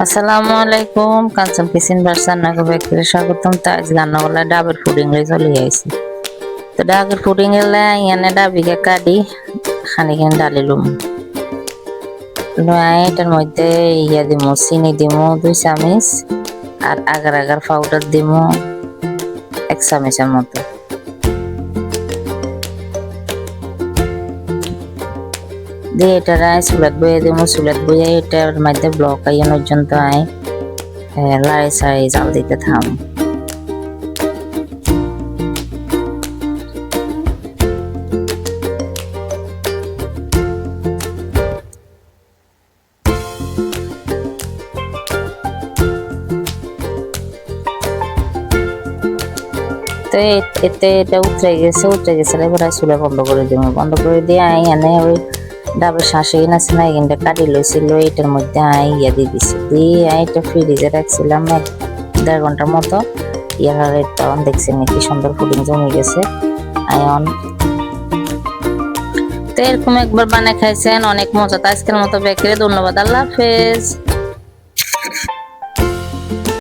আসসালামু আলাইকুম, কাঞ্চন kitchen version নাগো ব্যাকরে স্বাগতম। তো আজ রান্না হলো ডাবের পুডিং রে চলে আইছি। তো ডাবের পুডিং এলে এনে ডাবিকে কাটি খানিকখান ডালিলুম লয় এটার মধ্যে দিমু চিনি দিমু 2 চামচ আর আগার আগার পাউডার দিমু 1 চামচের মতো। দিয়ে এটা চুলাত বয়ে দিমু। চুলাত বয়ে এটার মধ্যে ব্লক আইন পর্যন্ত লাড়ি চাড়ি জাল দিতে থাম। তো এতে এটা উতরে গেছে এবার চুলা বন্ধ করে দিব। বন্ধ করে দিয়ে এনে ওই ডাবের শাঁসি আছে না এখানটা কাটি লইছিল, এটার মধ্যে দিয়ে দিছি। দিয়ে এটা ফ্রিজে রাখছিলাম 1.5 ঘন্টার মতো। তখন দেখছি নাকি সুন্দর পুডিং জমে গেছে আয়ন। তো এরকম একবার বানায় খাইছেন, অনেক মজা। তো আজকের মতো বেকারে ধন্যবাদ, আল্লাহ হাফেজ।